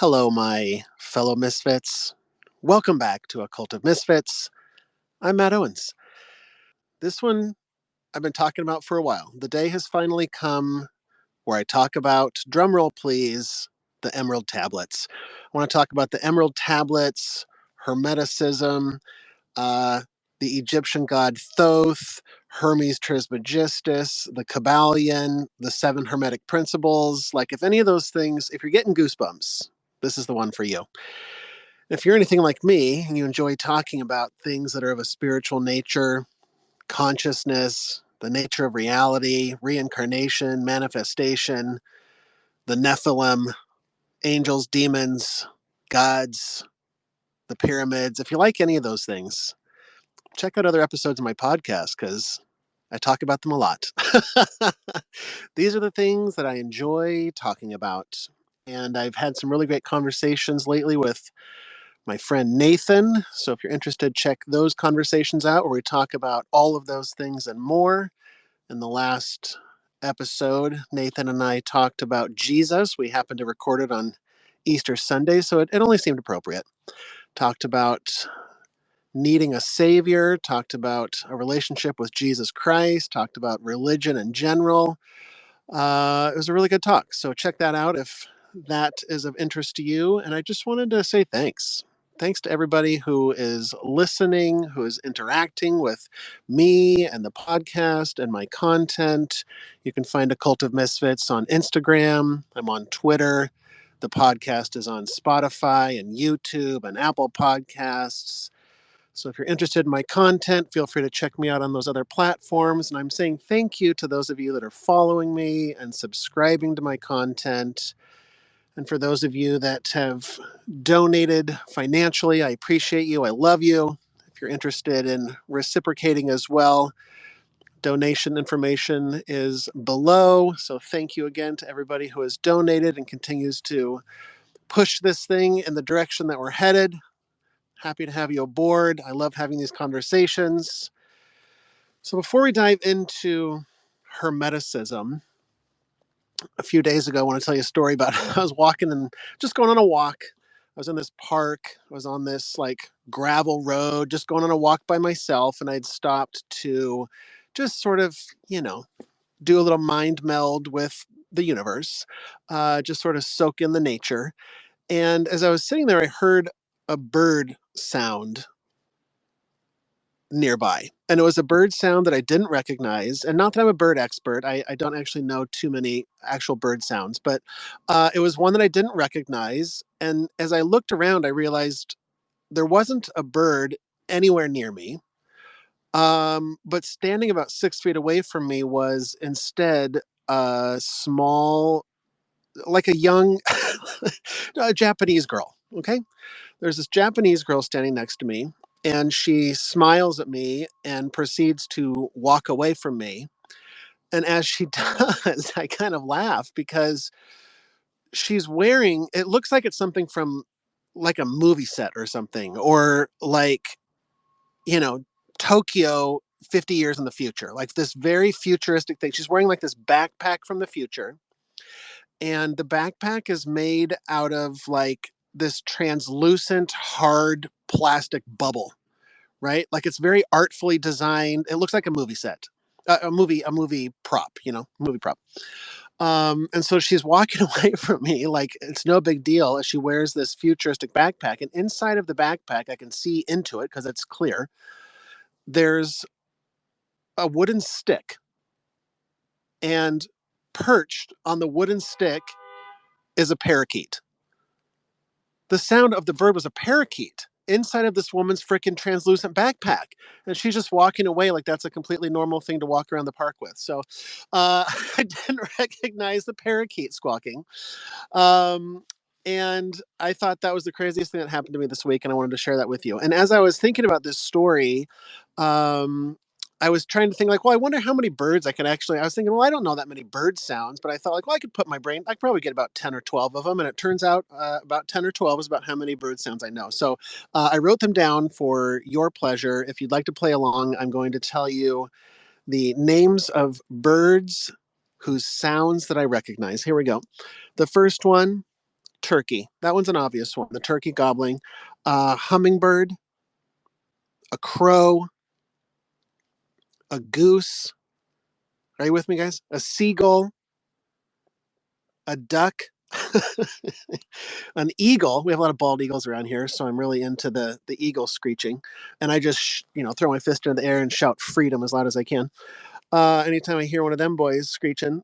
Hello, my fellow misfits. Welcome back to A Cult of Misfits. I'm Matt Owens. This one I've been talking about for a while. The day has finally come where I talk about, drumroll please, the Emerald Tablets. I want to talk about the Emerald Tablets, Hermeticism, the Egyptian god Thoth, Hermes Trismegistus, the Kybalion, the Seven Hermetic Principles. Like, if any of those things, if you're getting goosebumps, this is the one for you. If you're anything like me and you enjoy talking about things that are of a spiritual nature, consciousness, the nature of reality, reincarnation, manifestation, the Nephilim, angels, demons, gods, the pyramids, if you like any of those things, check out other episodes of my podcast because I talk about them a lot. These are the things that I enjoy talking about. And I've had some really great conversations lately with my friend Nathan. So if you're interested, check those conversations out where we talk about all of those things and more. In the last episode, Nathan and I talked about Jesus. We happened to record it on Easter Sunday, so it only seemed appropriate. Talked about needing a savior, talked about a relationship with Jesus Christ, talked about religion in general. It was a really good talk. So check that out if that is of interest to you. And I just wanted to say thanks. Thanks to everybody who is listening, who is interacting with me and the podcast and my content. You can find A Cult of Misfits on Instagram. I'm on Twitter. The podcast is on Spotify and YouTube and Apple Podcasts. So if you're interested in my content, feel free to check me out on those other platforms. And I'm saying thank you to those of you that are following me and subscribing to my content. And for those of you that have donated financially, I appreciate you. I love you. If you're interested in reciprocating as well, donation information is below. So thank you again to everybody who has donated and continues to push this thing in the direction that we're headed. Happy to have you aboard. I love having these conversations. So before we dive into Hermeticism, a few days ago, I want to tell you a story about I was walking and just going on a walk. I was in this park. I was on this like gravel road, just going on a walk by myself. And I'd stopped to just sort of, do a little mind meld with the universe, just sort of soak in the nature. And as I was sitting there, I heard a bird sound nearby. And it was a bird sound that I didn't recognize. And not that I'm a bird expert, I don't actually know too many actual bird sounds, but it was one that I didn't recognize. And as I looked around, I realized there wasn't a bird anywhere near me. But standing about 6 feet away from me was instead a small, like a young a Japanese girl. Okay. There's this Japanese girl standing next to me, and she smiles at me and proceeds to walk away from me. And as she does, I kind of laugh because she's wearing, it looks like it's something from like a movie set or something, or like, you know, Tokyo 50 years in the future, like this very futuristic thing. She's wearing like this backpack from the future. And the backpack is made out of like this translucent, hard plastic bubble, right? Like it's very artfully designed. It looks like a movie set, a movie prop, movie prop. And so she's walking away from me like it's no big deal as she wears this futuristic backpack. And inside of the backpack, I can see into it because it's clear. There's a wooden stick, and perched on the wooden stick is a parakeet. The sound of the bird was a parakeet inside of this woman's freaking translucent backpack. And she's just walking away like that's a completely normal thing to walk around the park with. So I didn't recognize the parakeet squawking. And I thought that was the craziest thing that happened to me this week. And I wanted to share that with you. And as I was thinking about this story, I was trying to think like, well, I wonder how many birds I was thinking, well, I don't know that many bird sounds, but I thought like, well, I could probably get about 10 or 12 of them. And it turns out about 10 or 12 is about how many bird sounds I know. So I wrote them down for your pleasure. If you'd like to play along, I'm going to tell you the names of birds whose sounds that I recognize. Here we go. The first one, turkey. That one's an obvious one. The turkey gobbling. Hummingbird, a crow, a goose. Are you with me, guys? A seagull, a duck, an eagle. We have a lot of bald eagles around here, so I'm really into the eagle screeching. And I just, throw my fist into the air and shout freedom as loud as I can. Anytime I hear one of them boys screeching.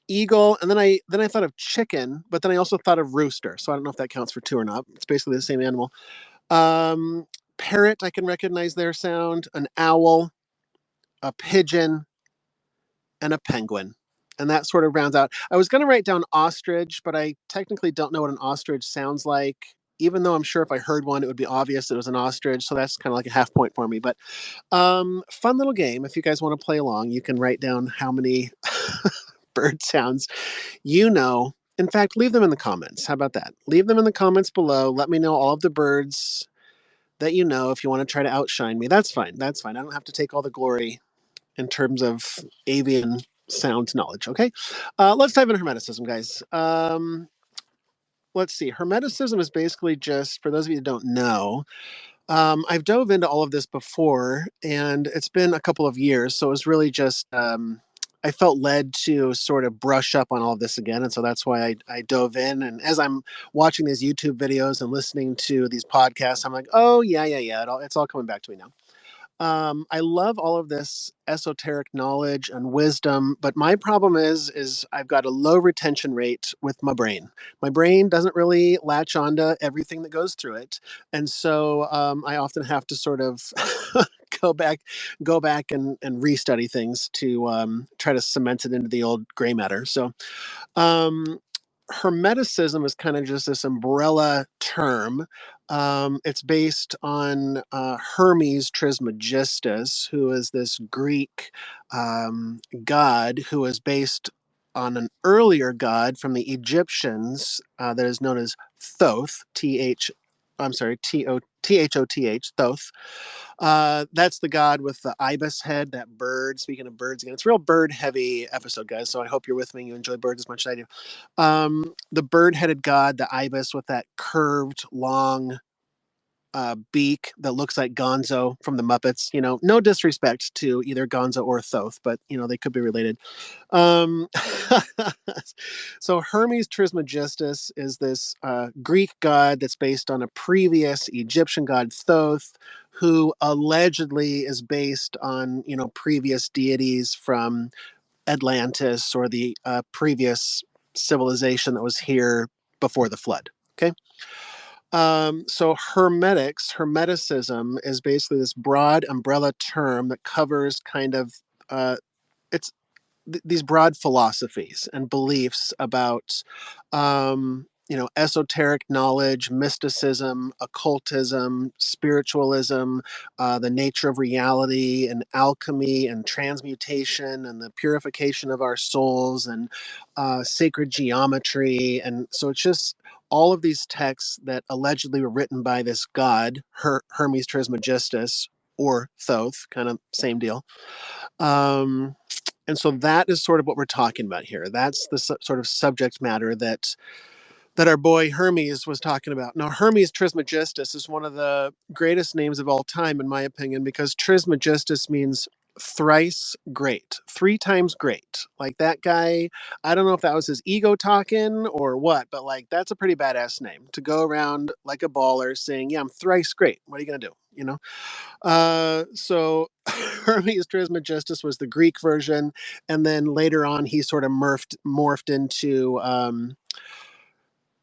Eagle, and then I thought of chicken, but then I also thought of rooster. So I don't know if that counts for two or not. It's basically the same animal. Parrot, I can recognize their sound. An owl, a pigeon, and a penguin. And that sort of rounds out. I was going to write down ostrich, but I technically don't know what an ostrich sounds like, even though I'm sure if I heard one, it would be obvious it was an ostrich. So that's kind of like a half point for me. But fun little game. If you guys want to play along, you can write down how many bird sounds you know. In fact, leave them in the comments. How about that? Leave them in the comments below. Let me know all of the birds that you know. If you want to try to outshine me, that's fine. That's fine. I don't have to take all the glory in terms of avian sound knowledge. Okay, let's dive into Hermeticism, guys. Let's see. Hermeticism is basically just, for those of you who don't know, I've dove into all of this before, and it's been a couple of years, so it was really just I felt led to sort of brush up on all of this again, and so that's why I dove in. And as I'm watching these YouTube videos and listening to these podcasts, I'm like, oh yeah, it's all coming back to me now. I love all of this esoteric knowledge and wisdom, but my problem is I've got a low retention rate with my brain. My brain doesn't really latch onto everything that goes through it, and so I often have to sort of go back, and restudy things to try to cement it into the old gray matter. So um, Hermeticism is kind of just this umbrella term. It's based on Hermes Trismegistus, who is this Greek god who is based on an earlier god from the Egyptians that is known as Thoth, Thoth. Thoth. That's the god with the ibis head, that bird. Speaking of birds again, it's a real bird heavy episode, guys. So I hope you're with me. You enjoy birds as much as I do. The bird headed god, the ibis with that curved, long beak that looks like Gonzo from the Muppets. No disrespect to either Gonzo or Thoth, but they could be related. Um, so Hermes Trismegistus is this Greek god that's based on a previous Egyptian god Thoth, who allegedly is based on previous deities from Atlantis or the previous civilization that was here before the flood. Okay. So Hermeticism is basically this broad umbrella term that covers kind of it's these broad philosophies and beliefs about esoteric knowledge, mysticism, occultism, spiritualism, the nature of reality, and alchemy, and transmutation, and the purification of our souls, and sacred geometry. And so it's just all of these texts that allegedly were written by this god, Hermes Trismegistus, or Thoth, kind of same deal. And so that is sort of what we're talking about here. That's the sort of subject matter that our boy Hermes was talking about. Now, Hermes Trismegistus is one of the greatest names of all time, in my opinion, because Trismegistus means thrice great, three times great. Like that guy, I don't know if that was his ego talking or what, but like that's a pretty badass name to go around like a baller saying, yeah, I'm thrice great. What are you going to do? So Hermes Trismegistus was the Greek version, and then later on he sort of morphed into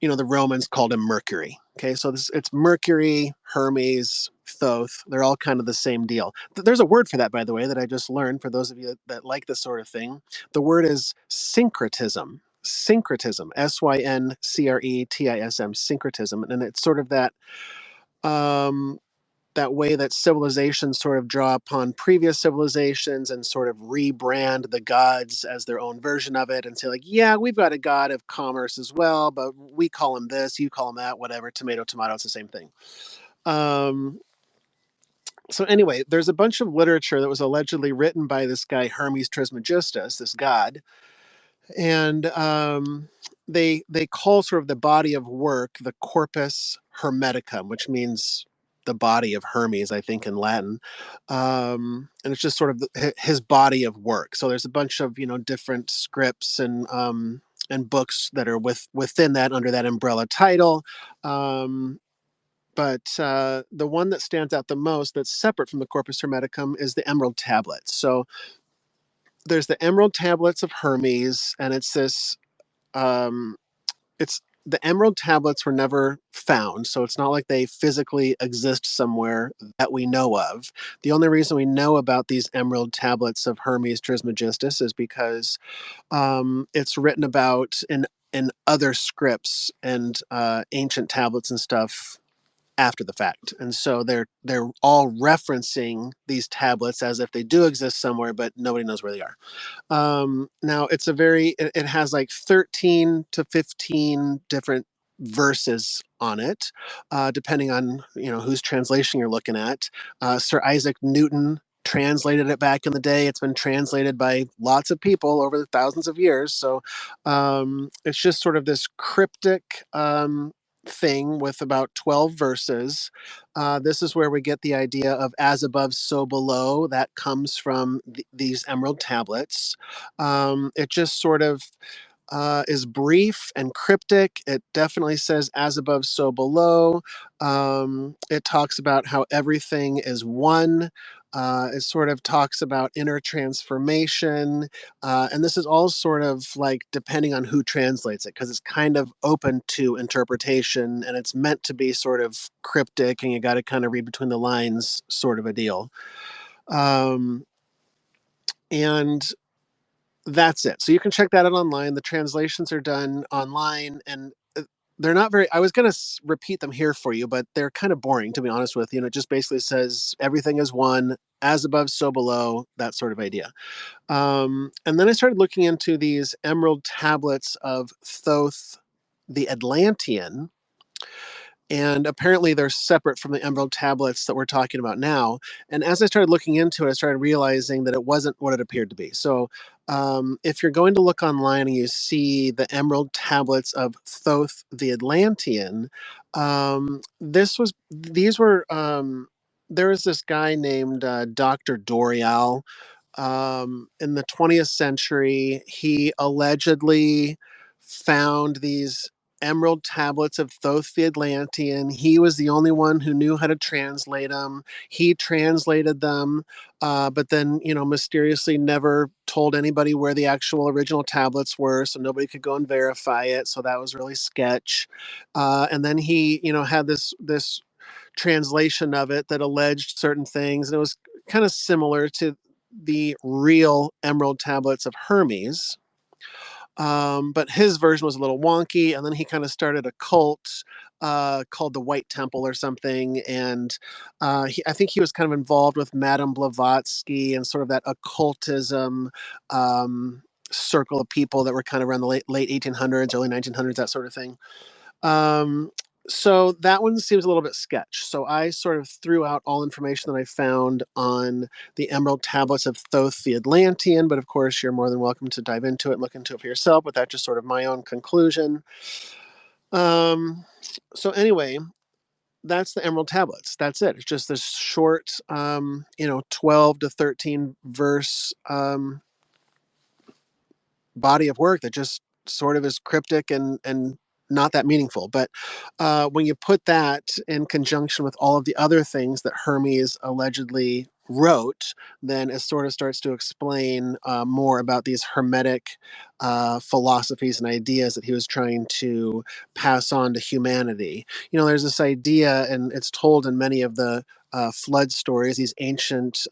the Romans called him Mercury. Okay, so it's Mercury, Hermes, Thoth. They're all kind of the same deal. There's a word for that, by the way, that I just learned for those of you that like this sort of thing. The word is syncretism. Syncretism, Syncretism, syncretism, and it's sort of that way that civilizations sort of draw upon previous civilizations and sort of rebrand the gods as their own version of it and say like, yeah, we've got a god of commerce as well, but we call him this, you call him that, whatever, tomato, it's the same thing. So anyway, there's a bunch of literature that was allegedly written by this guy, Hermes Trismegistus, this god. And they call sort of the body of work the corpus hermeticum, which means the body of Hermes, I think, in Latin. And it's just sort of his body of work. So there's a bunch of different scripts and books that are within that under that umbrella title. But the one that stands out the most, that's separate from the Corpus Hermeticum, is the Emerald Tablets. So there's the Emerald Tablets of Hermes, and it's this. It's the Emerald Tablets were never found, so it's not like they physically exist somewhere that we know of. The only reason we know about these Emerald Tablets of Hermes Trismegistus is because it's written about in other scripts and ancient tablets and stuff after the fact, and so they're all referencing these tablets as if they do exist somewhere, but nobody knows where they are. Now it has like 13 to 15 different verses on it, depending on whose translation you're looking at. Sir Isaac Newton translated it back in the day. It's been translated by lots of people over the thousands of years. So it's just sort of this cryptic thing with about 12 verses. This is where we get the idea of as above, so below. That comes from these emerald tablets. It just sort of is brief and cryptic. It definitely says as above, so below. It talks about how everything is one. It sort of talks about inner transformation. And this is all sort of like depending on who translates it, because it's kind of open to interpretation and it's meant to be sort of cryptic and you got to kind of read between the lines, sort of a deal. And that's it. So you can check that out online. The translations are done online, and they're not very. I was going to repeat them here for you, but they're kind of boring, to be honest with you. It just basically says everything is one, as above, so below, that sort of idea. And then I started looking into these emerald tablets of Thoth, the Atlantean. And apparently they're separate from the emerald tablets that we're talking about now. And as I started looking into it, I started realizing that it wasn't what it appeared to be. So if you're going to look online and you see the emerald tablets of Thoth the Atlantean, there was this guy named Dr. Dorial. In the 20th century, he allegedly found these emerald tablets of Thoth the Atlantean. He was the only one who knew how to translate them. He translated them, but then, mysteriously never told anybody where the actual original tablets were, so nobody could go and verify it. So that was really sketch. And then he, had this translation of it that alleged certain things, and it was kind of similar to the real emerald tablets of Hermes. But his version was a little wonky, and then he kind of started a cult called the White Temple or something, and I think he was kind of involved with Madame Blavatsky and sort of that occultism circle of people that were kind of around the late 1800s, early 1900s, that sort of thing. Um, so that one seems a little bit sketch. So I sort of threw out all information that I found on the emerald tablets of Thoth the Atlantean, but of course you're more than welcome to dive into it, look into it for yourself, but that's just sort of my own conclusion. Um, so anyway, that's the emerald tablets. That's it. It's just this short, 12 to 13 verse body of work that just sort of is cryptic and not that meaningful. But when you put that in conjunction with all of the other things that Hermes allegedly wrote, then it sort of starts to explain more about these hermetic philosophies and ideas that he was trying to pass on to humanity. There's this idea, and it's told in many of the flood stories, these ancient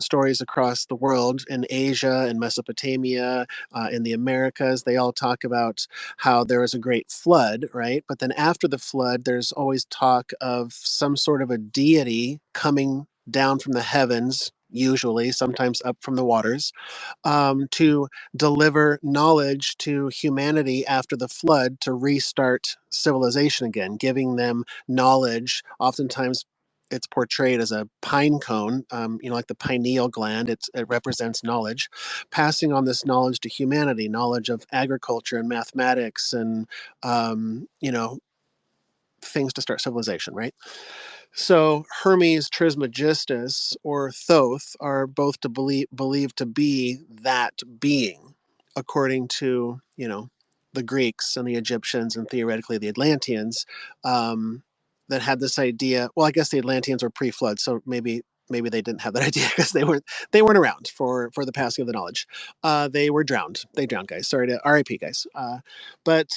stories across the world, in Asia, in Mesopotamia, in the Americas. They all talk about how there was a great flood, right? But then after the flood, there's always talk of some sort of a deity coming down from the heavens, usually, sometimes up from the waters, to deliver knowledge to humanity after the flood to restart civilization again, giving them knowledge. Oftentimes, it's portrayed as a pine cone, like the pineal gland. It represents knowledge, passing on this knowledge to humanity, knowledge of agriculture and mathematics and, things to start civilization, right? So Hermes Trismegistus or Thoth are both believed to be that being, according to the Greeks and the Egyptians and theoretically the Atlanteans, that had this idea. Well, I guess the Atlanteans were pre-flood, so maybe they didn't have that idea because they weren't around for the passing of the knowledge. They were drowned. They drowned, guys. Sorry to RIP, guys. But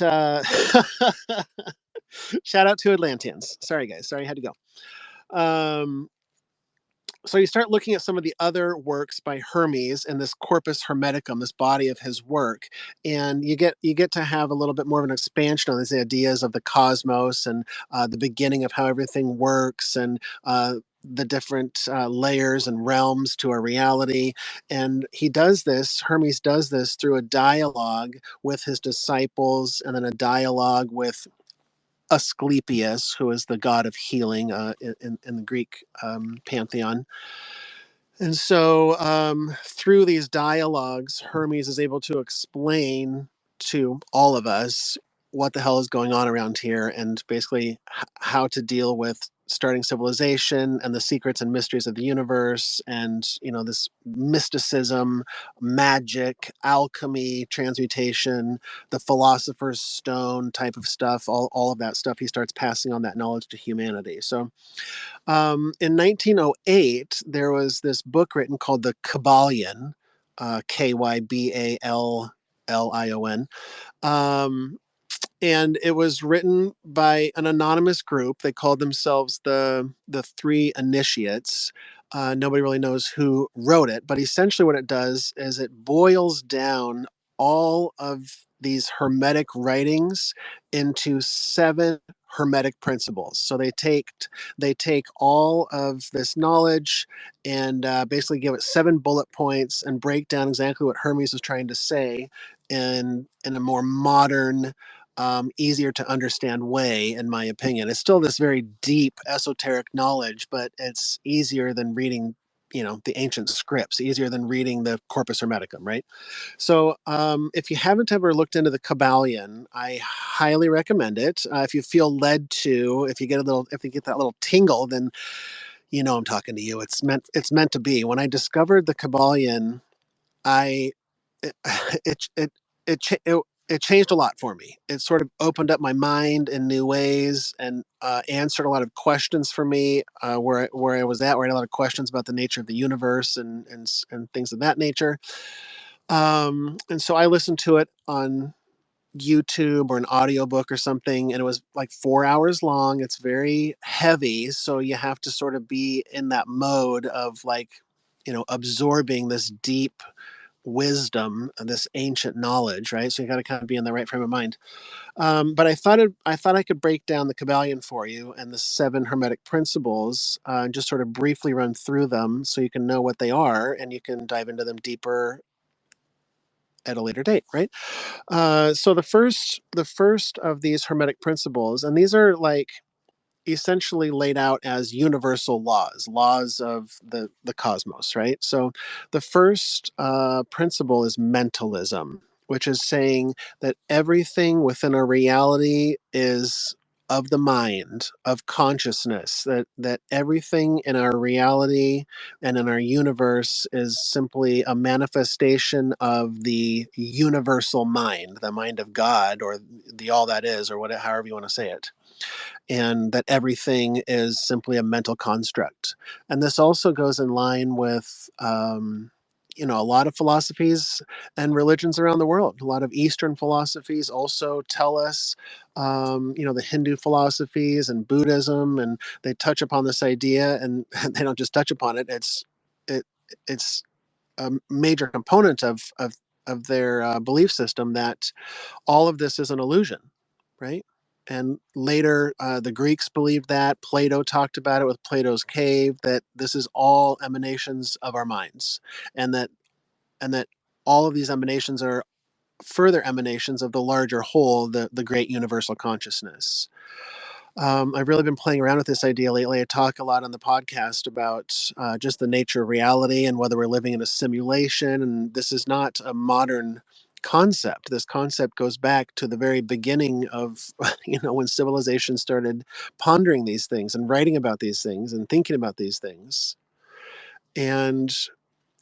shout out to Atlanteans. Sorry, guys. Sorry, I had to go. So you start looking at some of the other works by Hermes and this corpus hermeticum, this body of his work, and you get to have a little bit more of an expansion on these ideas of the cosmos and the beginning of how everything works and the different layers and realms to our reality. And Hermes does this through a dialogue with his disciples and then a dialogue with Asclepius, who is the god of healing in the Greek pantheon. And so, through these dialogues, Hermes is able to explain to all of us what the hell is going on around here and basically how to deal with starting civilization and the secrets and mysteries of the universe and, this mysticism, magic, alchemy, transmutation, the philosopher's stone type of stuff, all of that stuff. He starts passing on that knowledge to humanity. So, in 1908, there was this book written called the Kybalion, Kybalion. Um, and it was written by an anonymous group. They called themselves the Three Initiates. Nobody really knows who wrote it, but essentially what it does is it boils down all of these hermetic writings into seven hermetic principles. So they take all of this knowledge and basically give it seven bullet points and break down exactly what Hermes was trying to say in a more modern, easier to understand way, in my opinion. It's still this very deep esoteric knowledge, but it's easier than reading, the ancient scripts, easier than reading the Corpus Hermeticum, right? So, if you haven't ever looked into the Kybalion, I highly recommend it. If you feel led to, if you get that little tingle, then I'm talking to you. It's meant to be. When I discovered the Kybalion, I it it it it, cha- it changed a lot for me. It sort of opened up my mind in new ways and answered a lot of questions for me where I was at, where I had a lot of questions about the nature of the universe and things of that nature. And so I listened to it on YouTube or an audiobook or something, and it was like 4 hours long. It's very heavy, so you have to sort of be in that mode of like, absorbing this deep wisdom and this ancient knowledge, right? So you got to kind of be in the right frame of mind. But I thought I could break down the Kybalion for you and the seven Hermetic Principles, and just sort of briefly run through them so you can know what they are and you can dive into them deeper at a later date, right? So the first of these Hermetic Principles, and these are like essentially laid out as universal laws of the cosmos, right? So the first principle is mentalism, which is saying that everything within our reality is of the mind, of consciousness, that everything in our reality and in our universe is simply a manifestation of the universal mind, the mind of God, or the all that is, or whatever, however you want to say it, and that everything is simply a mental construct. And this also goes in line with, a lot of philosophies and religions around the world. A lot of Eastern philosophies also tell us, the Hindu philosophies and Buddhism, and they touch upon this idea, and they don't just touch upon it. It it's a major component of their belief system that all of this is an illusion, right? And later, the Greeks believed that. Plato talked about it with Plato's cave, that this is all emanations of our minds, and that all of these emanations are further emanations of the larger whole, the great universal consciousness. I've really been playing around with this idea lately. I talk a lot on the podcast about just the nature of reality and whether we're living in a simulation. And this is not a modern concept. This concept goes back to the very beginning of, when civilization started pondering these things and writing about these things and thinking about these things. And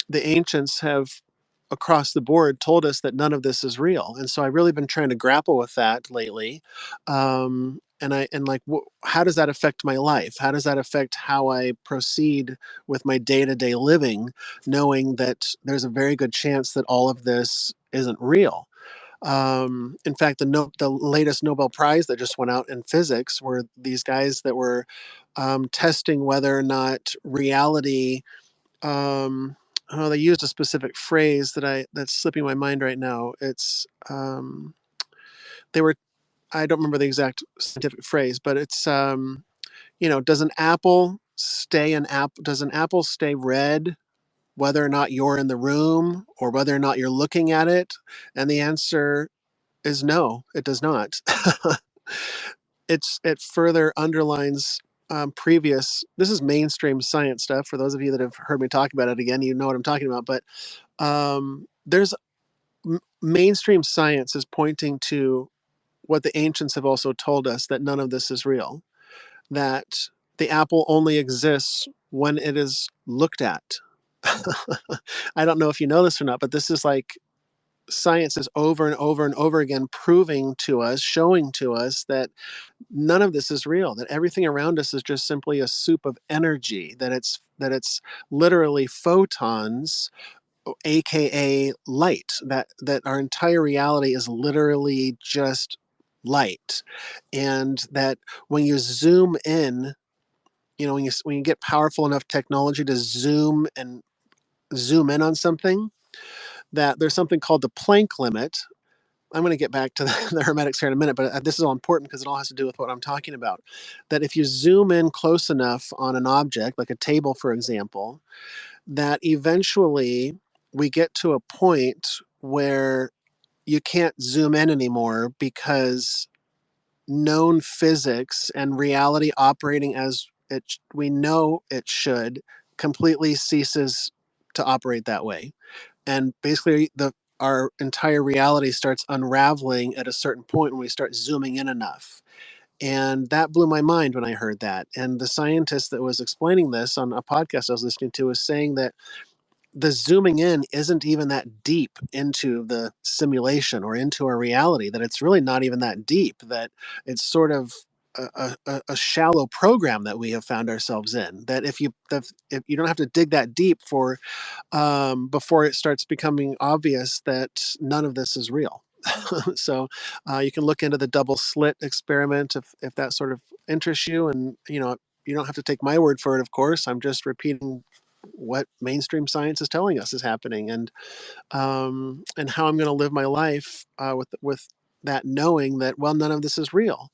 the ancients have across the board told us that none of this is real, and so I've really been trying to grapple with that lately. How does that affect my life? How does that affect how I proceed with my day-to-day living, knowing that there's a very good chance that all of this isn't real? In fact, the latest Nobel Prize that just went out in physics were these guys that were testing whether or not reality, oh, they used a specific phrase that's slipping my mind right now. It's they were I don't remember the exact scientific phrase, but it's does an apple does an apple stay red whether or not you're in the room or whether or not you're looking at it? And the answer is no, it does not. It further underlines previous. This is mainstream science stuff. For those of you that have heard me talk about it again, you know what I'm talking about. But there's mainstream science is pointing to what the ancients have also told us, that none of this is real, that the apple only exists when it is looked at. I don't know if you know this or not, but this is like science is over and over and over again proving to us, showing to us that none of this is real, that everything around us is just simply a soup of energy, that it's literally photons, aka light, that our entire reality is literally just light. And that when you zoom in, when you get powerful enough technology to zoom in on something, that there's something called the Planck limit. I'm going to get back to the hermetics here in a minute, but this is all important because it all has to do with what I'm talking about. That if you zoom in close enough on an object, like a table, for example, that eventually we get to a point where you can't zoom in anymore, because known physics and reality operating as we know it should completely ceases to operate that way. And basically our entire reality starts unraveling at a certain point when we start zooming in enough. And that blew my mind when I heard that. And the scientist that was explaining this on a podcast I was listening to was saying that the zooming in isn't even that deep into the simulation or into our reality, that it's really not even that deep, that it's sort of a shallow program that we have found ourselves in, that if you don't have to dig that deep for before it starts becoming obvious that none of this is real. So you can look into the double slit experiment if that sort of interests you. And you don't have to take my word for it, of course. I'm just repeating what mainstream science is telling us is happening, and how I'm going to live my life with that knowing that, well, none of this is real.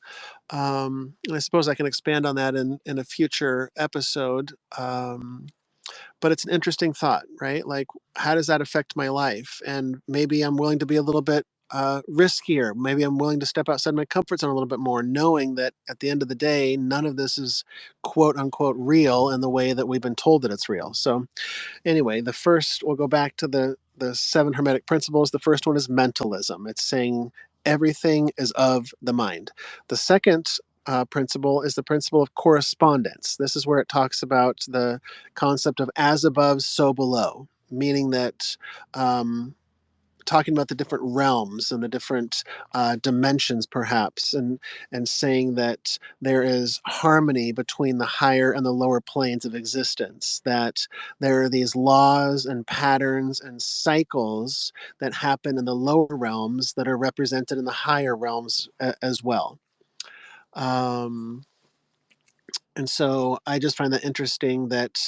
And I suppose I can expand on that in a future episode. But it's an interesting thought, right? Like, how does that affect my life? And maybe I'm willing to be a little bit riskier. Maybe I'm willing to step outside my comfort zone a little bit more, knowing that at the end of the day, none of this is quote unquote real in the way that we've been told that it's real. So anyway, the first, we'll go back to the seven hermetic principles. The first one is mentalism. It's saying everything is of the mind. The second principle is the principle of correspondence. This is where it talks about the concept of as above, so below, meaning that talking about the different realms and the different dimensions, perhaps, and saying that there is harmony between the higher and the lower planes of existence, that there are these laws and patterns and cycles that happen in the lower realms that are represented in the higher realms as well. Um, and so I just find that interesting, that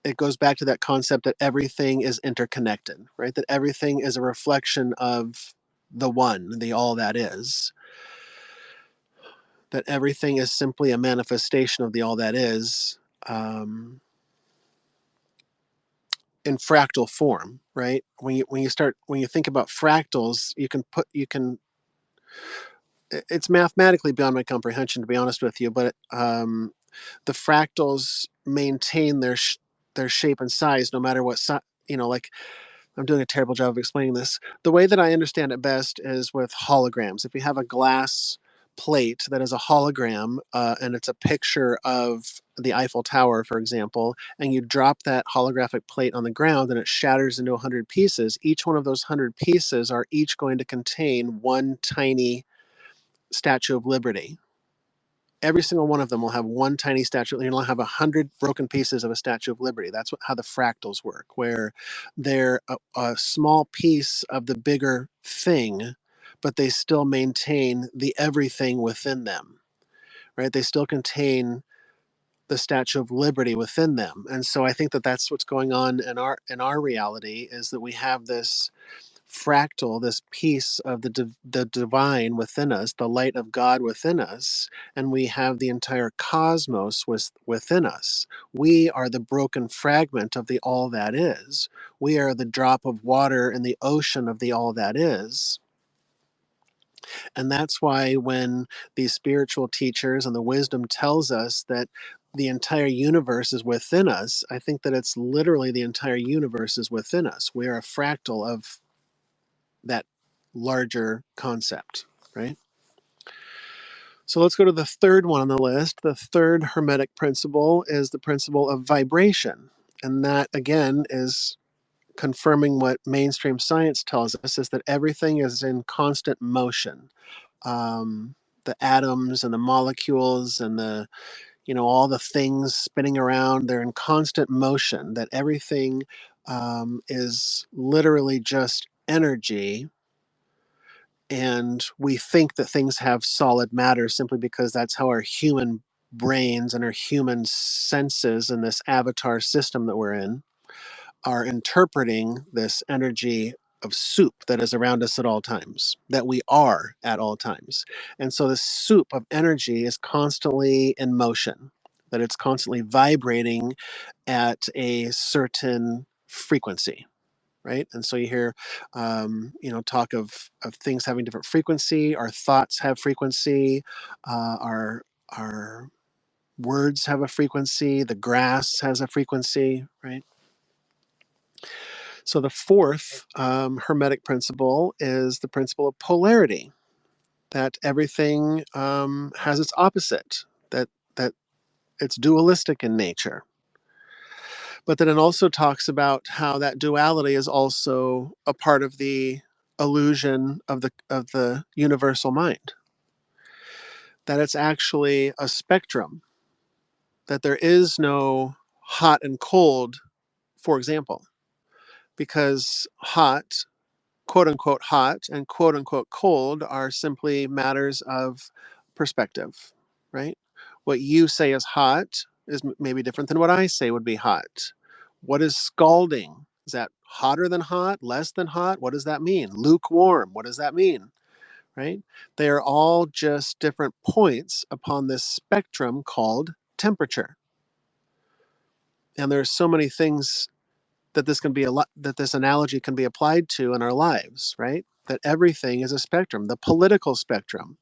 it goes back to that concept that everything is interconnected, right? That everything is a reflection of the one, the all that is. That everything is simply a manifestation of the all that is, in fractal form, right? When you think about fractals, you can it's mathematically beyond my comprehension, to be honest with you, but the fractals maintain their shape and size no matter what like, I'm doing a terrible job of explaining this. The way that I understand it best is with holograms. If you have a glass plate that is a hologram, and it's a picture of the Eiffel Tower, for example, and you drop that holographic plate on the ground and it shatters into 100 pieces, each one of those 100 pieces are each going to contain one tiny Statue of Liberty. Every single one of them will have one tiny statue. You'll have 100 broken pieces of a Statue of Liberty. That's how the fractals work, where they're a small piece of the bigger thing, but they still maintain the everything within them, right? They still contain the Statue of Liberty within them. And so I think that that's what's going on in our reality, is that we have this fractal, this piece of the divine within us, the light of God within us, and we have the entire cosmos within us. We are the broken fragment of the all that is. We are the drop of water in the ocean of the all that is. And that's why when these spiritual teachers and the wisdom tells us that the entire universe is within us, I think that it's literally the entire universe is within us. We are a fractal of that larger concept, right? So let's go to the third one on the list. The third Hermetic principle is the principle of vibration. And that, again, is confirming what mainstream science tells us, is that everything is in constant motion. The atoms and the molecules and all the things spinning around, they're in constant motion, that everything is literally just energy. And we think that things have solid matter simply because that's how our human brains and our human senses and this avatar system that we're in are interpreting this energy of soup that is around us at all times, that we are at all times. And so this soup of energy is constantly in motion, that it's constantly vibrating at a certain frequency, right? And so you hear, talk of things having different frequency. Our thoughts have frequency. Our words have a frequency. The grass has a frequency, right? So the fourth Hermetic principle is the principle of polarity. That everything has its opposite. That it's dualistic in nature. But then it also talks about how that duality is also a part of the illusion of the universal mind. That it's actually a spectrum, that there is no hot and cold, for example, because hot, quote unquote hot, and quote unquote cold are simply matters of perspective, right? What you say is hot is maybe different than what I say would be hot. What is scalding? Is that hotter than hot, less than hot? What does that mean? Lukewarm, what does that mean? Right? They are all just different points upon this spectrum called temperature. And there's so many things that this analogy can be applied to in our lives, right? That everything is a spectrum, the political spectrum,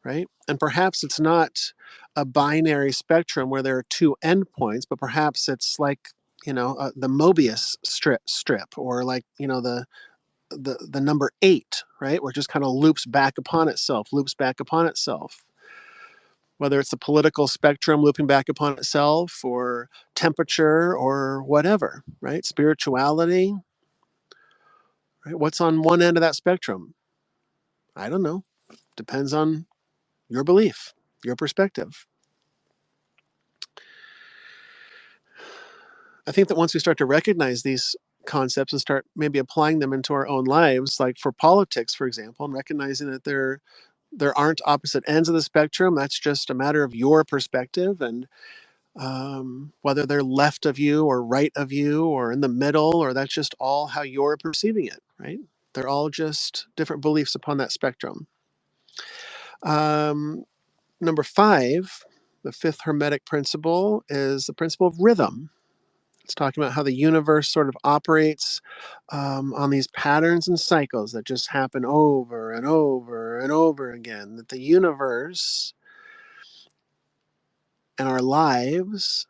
right? And perhaps it's not a binary spectrum where there are two endpoints, but perhaps it's like the Mobius strip, or like the number 8, right? Where it just kind of loops back upon itself. Whether it's the political spectrum looping back upon itself, or temperature, or whatever, right? Spirituality, right? What's on one end of that spectrum? I don't know. Depends on your belief, your perspective. I think that once we start to recognize these concepts and start maybe applying them into our own lives, like for politics, for example, and recognizing that there aren't opposite ends of the spectrum, that's just a matter of your perspective, and whether they're left of you or right of you or in the middle, or that's just all how you're perceiving it, right? They're all just different beliefs upon that spectrum. Number 5, the fifth Hermetic principle, is the principle of rhythm. It's talking about how the universe sort of operates on these patterns and cycles that just happen over and over and over again. That the universe and our lives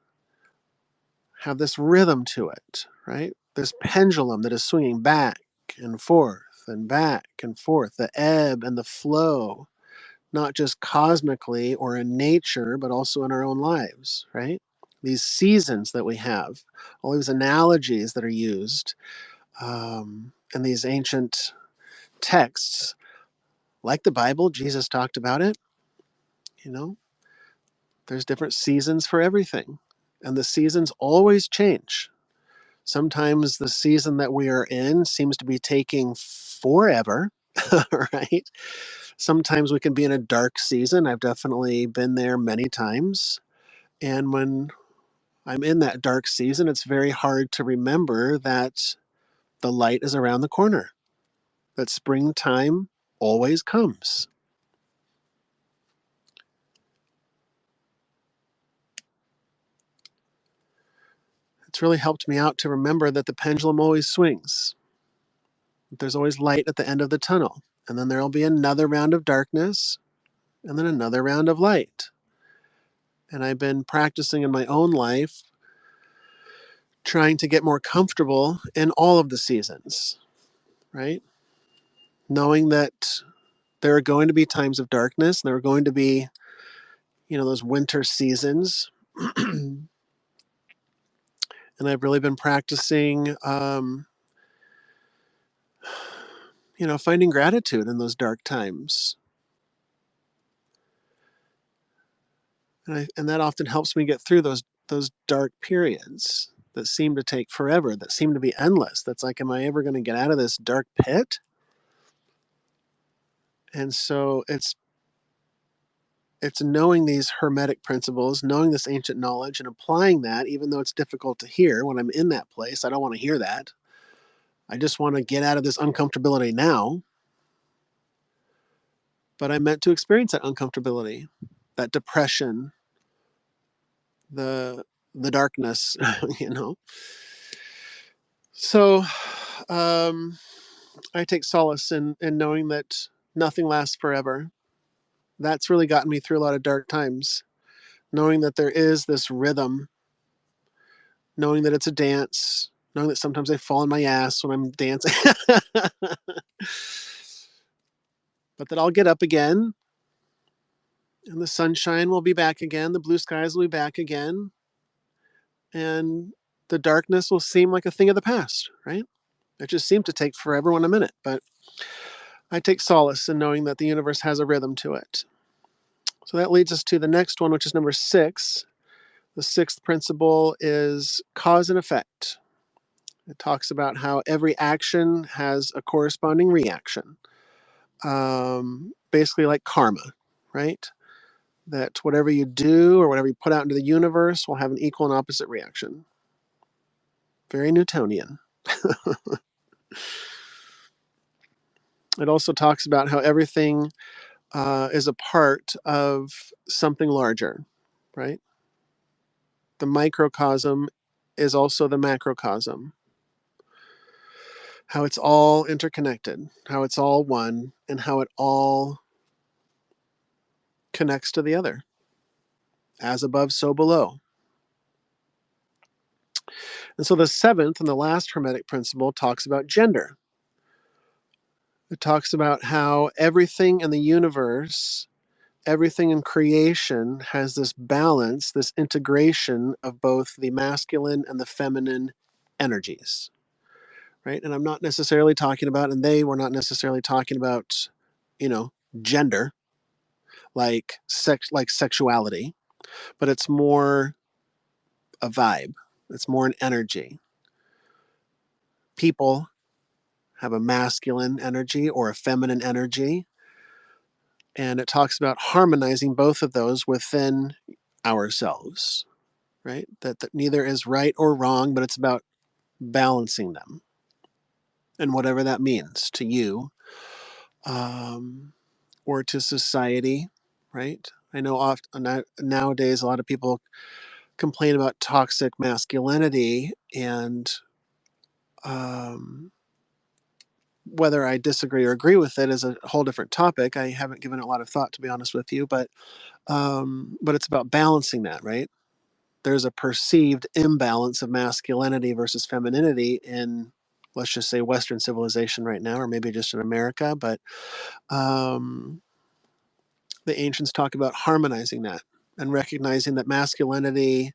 have this rhythm to it, right? This pendulum that is swinging back and forth and back and forth, the ebb and the flow, not just cosmically or in nature, but also in our own lives, right? These seasons that we have, all these analogies that are used in these ancient texts, like the Bible, Jesus talked about it. You know, there's different seasons for everything, and the seasons always change. Sometimes the season that we are in seems to be taking forever, right? Sometimes we can be in a dark season. I've definitely been there many times. And when I'm in that dark season, it's very hard to remember that the light is around the corner, that springtime always comes. It's really helped me out to remember that the pendulum always swings. There's always light at the end of the tunnel. And then there'll be another round of darkness and then another round of light. And I've been practicing in my own life, trying to get more comfortable in all of the seasons, right? Knowing that there are going to be times of darkness, there are going to be, those winter seasons. And I've really been practicing, finding gratitude in those dark times. And that often helps me get through those dark periods that seem to take forever, that seem to be endless. That's like, am I ever going to get out of this dark pit? And so it's knowing these Hermetic principles, knowing this ancient knowledge and applying that, even though it's difficult to hear when I'm in that place. I don't want to hear that. I just want to get out of this uncomfortability now. But I'm meant to experience that uncomfortability, that depression, the darkness, So I take solace in knowing that nothing lasts forever. That's really gotten me through a lot of dark times. Knowing that there is this rhythm, knowing that it's a dance, knowing that sometimes I fall on my ass when I'm dancing, but that I'll get up again and the sunshine will be back again, the blue skies will be back again, and the darkness will seem like a thing of the past, right? It just seemed to take forever when I'm in it, but I take solace in knowing that the universe has a rhythm to it. So that leads us to the next one, which is number 6. The 6th principle is cause and effect. It talks about how every action has a corresponding reaction. Basically like karma, right? That whatever you do or whatever you put out into the universe will have an equal and opposite reaction. Very Newtonian. It also talks about how everything is a part of something larger, right? The microcosm is also the macrocosm. How it's all interconnected, how it's all one, and how it all connects to the other. As above, so below. And so the 7th and the last Hermetic principle talks about gender. It talks about how everything in the universe, everything in creation has this balance, this integration of both the masculine and the feminine energies, right? And I'm not necessarily talking about, and they were not necessarily talking about, gender, like sexuality, but it's more a vibe. It's more an energy. People have a masculine energy or a feminine energy, and it talks about harmonizing both of those within ourselves, right? That neither is right or wrong, but it's about balancing them, and whatever that means to you, or to society, right? I know often nowadays a lot of people complain about toxic masculinity, and whether I disagree or agree with it is a whole different topic. I haven't given it a lot of thought, to be honest with you, but it's about balancing that, right? There's a perceived imbalance of masculinity versus femininity in, let's just say, Western civilization right now, or maybe just in America. But the ancients talk about harmonizing that and recognizing that masculinity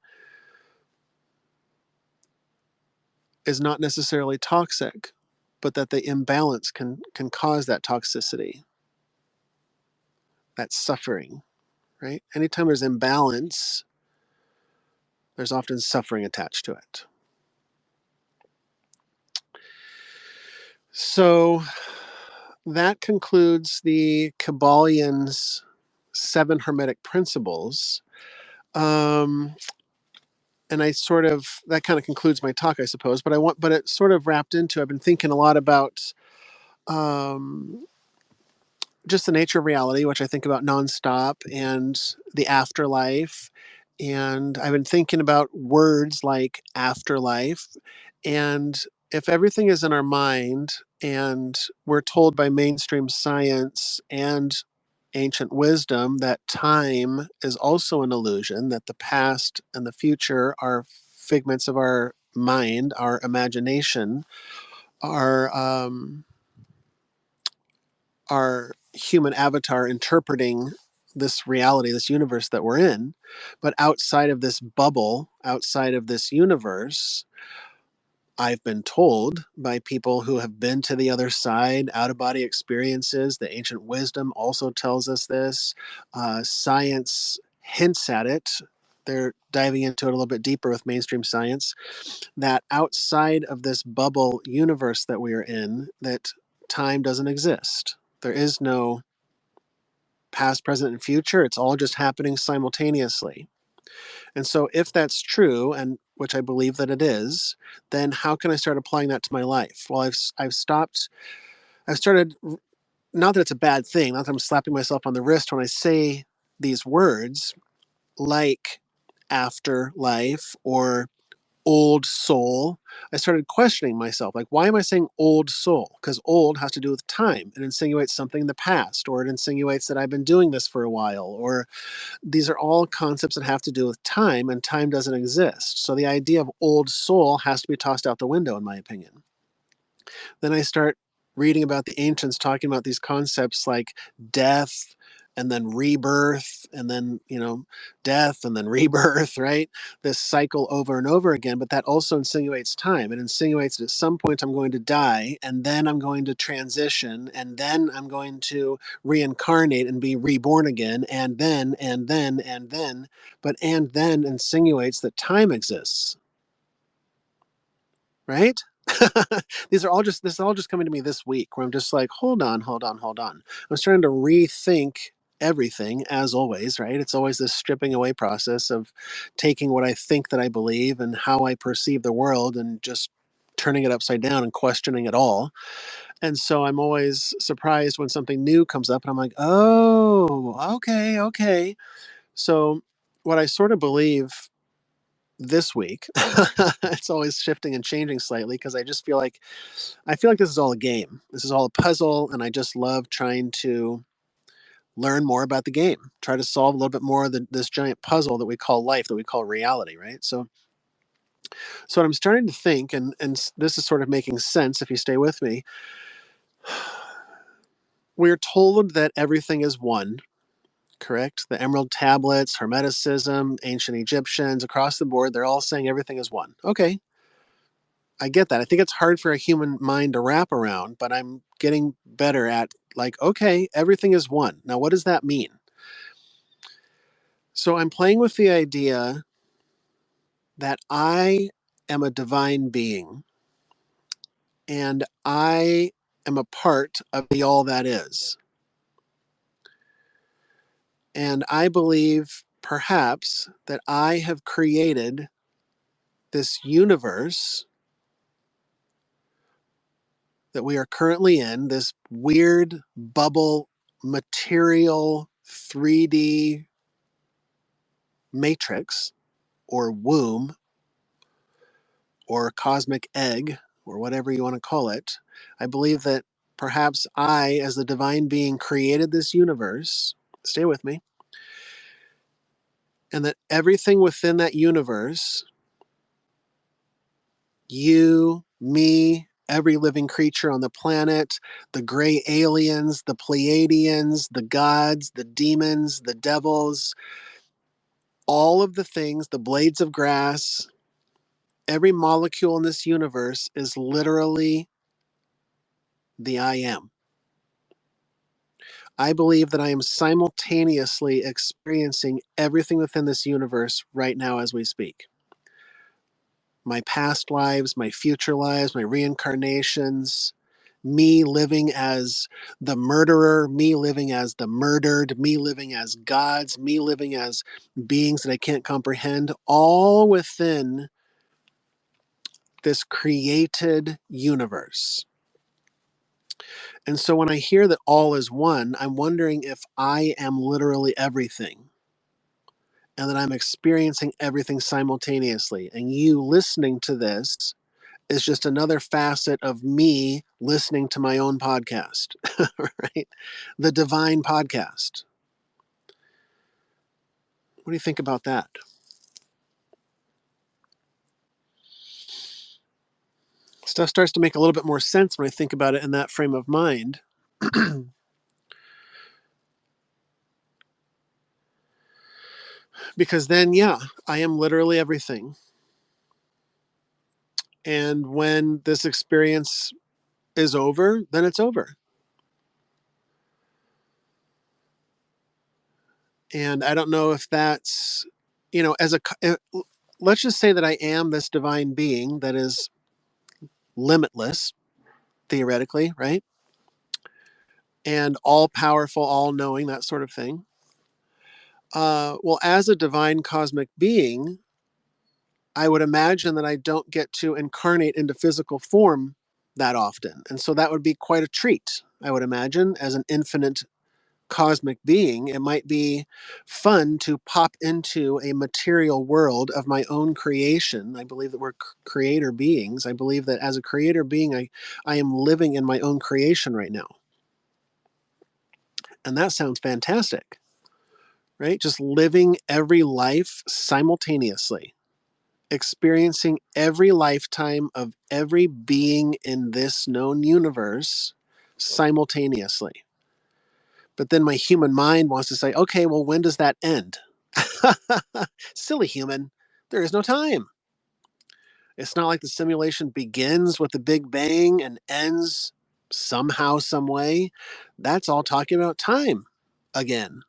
is not necessarily toxic, but that the imbalance can cause that toxicity, that suffering, right? Anytime there's imbalance, there's often suffering attached to it. So that concludes the Kybalion's Seven Hermetic Principles. And that kind of concludes my talk, I suppose. But it sort of wrapped into, I've been thinking a lot about um, just the nature of reality, which I think about nonstop, and the afterlife. And I've been thinking about words like afterlife. And if everything is in our mind, and we're told by mainstream science and ancient wisdom that time is also an illusion, that the past and the future are figments of our mind, our imagination, our our human avatar interpreting this reality, this universe that we're in. But outside of this bubble, outside of this universe, I've been told by people who have been to the other side, out of body experiences, the ancient wisdom also tells us this. Science hints at it. They're diving into it a little bit deeper with mainstream science, that outside of this bubble universe that we are in, that time doesn't exist. There is no past, present, and future. It's all just happening simultaneously. And so, if that's true, and which I believe that it is, then how can I start applying that to my life? Well, I've started, not that it's a bad thing, not that I'm slapping myself on the wrist when I say these words like afterlife or old soul. I started questioning myself, like, why am I saying old soul? Because old has to do with time. It insinuates something in the past, or it insinuates that I've been doing this for a while, or these are all concepts that have to do with time, and time doesn't exist. So the idea of old soul has to be tossed out the window, in my opinion. Then I start reading about the ancients talking about these concepts like death and then rebirth and then, death and then rebirth, right? This cycle over and over again. But that also insinuates time. It insinuates that at some point I'm going to die, and then I'm going to transition, and then I'm going to reincarnate and be reborn again, and then, and then, and then. But and then insinuates that time exists, right? This is all just coming to me this week, where I'm just like, hold on, hold on, hold on. I'm starting to rethink everything, as always, right? It's always this stripping away process of taking what I think that I believe and how I perceive the world and just turning it upside down and questioning it all. And so I'm always surprised when something new comes up and I'm like, oh, okay, okay. So what I sort of believe this week, it's always shifting and changing slightly, because I feel like this is all a game. This is all a puzzle, and I just love trying to learn more about the game, try to solve a little bit more of this giant puzzle that we call life, that we call reality, right? So what I'm starting to think, and this is sort of making sense if you stay with me. We're told that everything is one, correct? The Emerald Tablets, Hermeticism, ancient Egyptians, across the board, they're all saying everything is one. Okay, I get that. I think it's hard for a human mind to wrap around, but I'm getting better at, like, okay, everything is one. Now, what does that mean? So I'm playing with the idea that I am a divine being, and I am a part of the all that is. And I believe perhaps that I have created this universe that we are currently in, this weird bubble material 3D matrix, or womb or cosmic egg or whatever you want to call it. I believe that perhaps I, as the divine being, created this universe. Stay with me. And that everything within that universe, you, me, every living creature on the planet, the gray aliens, the Pleiadians, the gods, the demons, the devils, all of the things, the blades of grass, every molecule in this universe is literally the I am. I believe that I am simultaneously experiencing everything within this universe right now as we speak. My past lives, my future lives, my reincarnations, me living as the murderer, me living as the murdered, me living as gods, me living as beings that I can't comprehend, all within this created universe. And so when I hear that all is one, I'm wondering if I am literally everything and that I'm experiencing everything simultaneously. And you listening to this is just another facet of me listening to my own podcast, right? The divine podcast. What do you think about that? Stuff starts to make a little bit more sense when I think about it in that frame of mind. Because then, yeah, I am literally everything. And when this experience is over, then it's over. And I don't know if that's, let's just say that I am this divine being that is limitless, theoretically, right? And all powerful, all knowing, that sort of thing. Well, as a divine cosmic being, I would imagine that I don't get to incarnate into physical form that often. And so that would be quite a treat, I would imagine, as an infinite cosmic being. It might be fun to pop into a material world of my own creation. I believe that we're creator beings. I believe that as a creator being, I am living in my own creation right now. And that sounds fantastic, right? Just living every life simultaneously, experiencing every lifetime of every being in this known universe simultaneously. But then my human mind wants to say, okay, well, when does that end? Silly human. There is no time. It's not like the simulation begins with the Big Bang and ends somehow, some way. That's all talking about time again.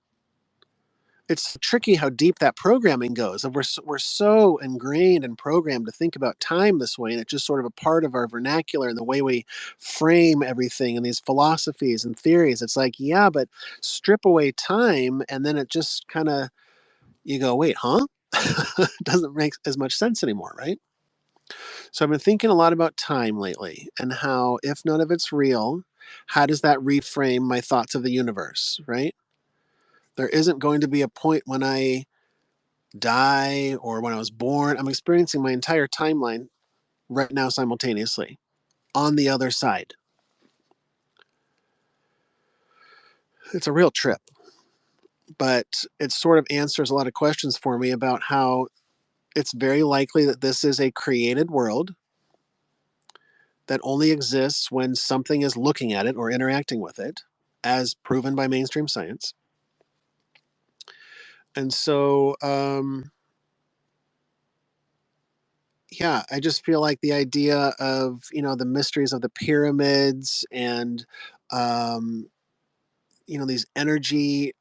It's tricky how deep that programming goes. And we're so ingrained and programmed to think about time this way, and it's just sort of a part of our vernacular and the way we frame everything and these philosophies and theories. It's like, yeah, but strip away time, and then it just kind of, you go, wait, huh? Doesn't make as much sense anymore, right? So I've been thinking a lot about time lately and how, if none of it's real, how does that reframe my thoughts of the universe, right? There isn't going to be a point when I die or when I was born. I'm experiencing my entire timeline right now simultaneously on the other side. It's a real trip, but it sort of answers a lot of questions for me about how it's very likely that this is a created world that only exists when something is looking at it or interacting with it, as proven by mainstream science. And so, yeah, I just feel like the idea of, the mysteries of the pyramids and, um, these energy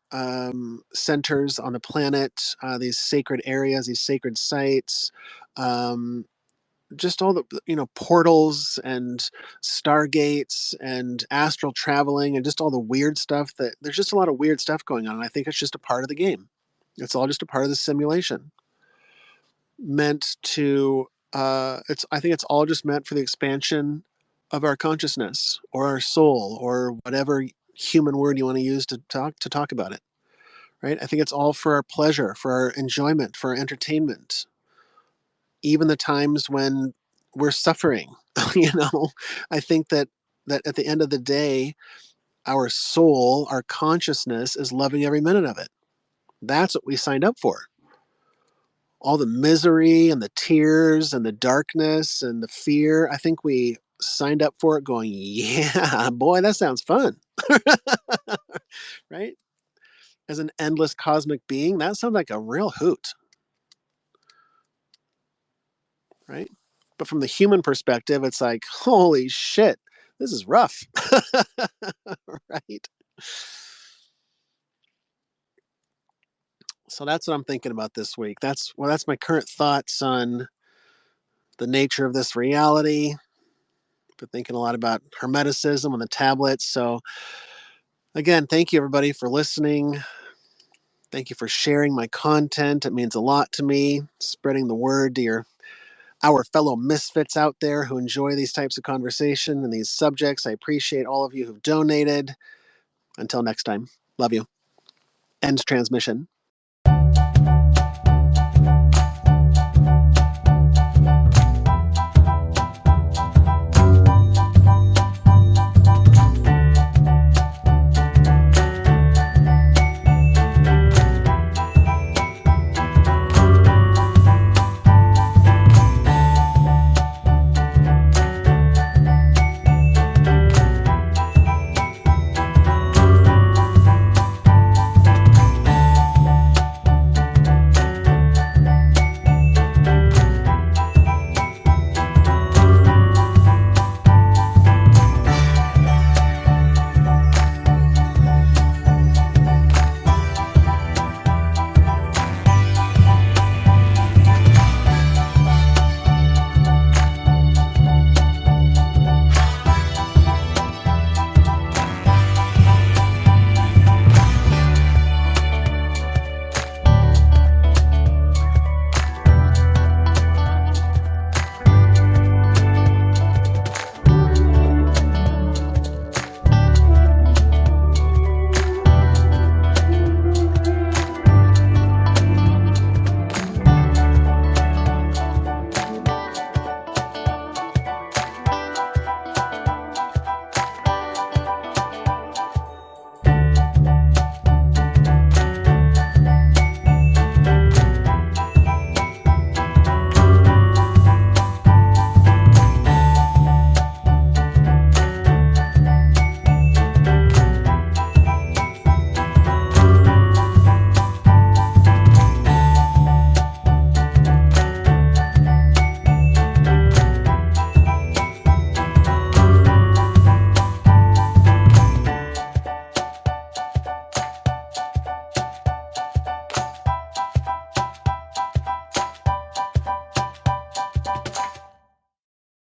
centers on the planet, these sacred areas, these sacred sites, um, just all the portals and stargates and astral traveling and just all the weird stuff. That there's just a lot of weird stuff going on, and I think it's just a part of the game. It's all just a part of the simulation, meant to. It's I think it's all just meant for the expansion of our consciousness or our soul or whatever human word you want to use to talk about it. Right? I think it's all for our pleasure, for our enjoyment, for our entertainment. even the times when we're suffering. I think that at the end of the day, our soul, our consciousness is loving every minute of it. That's what we signed up for. All the misery and the tears and the darkness and the fear, I think we signed up for it going, yeah, boy, that sounds fun. Right? As an endless cosmic being, that sounds like a real hoot. Right? But from the human perspective, it's like, holy shit, this is rough. Right? So that's what I'm thinking about this week. That's my current thoughts on the nature of this reality. Been thinking a lot about Hermeticism on the tablets. So again, thank you everybody for listening. Thank you for sharing my content. It means a lot to me. Spreading the word to our fellow misfits out there who enjoy these types of conversation and these subjects. I appreciate all of you who've donated. Until next time, love you. End transmission.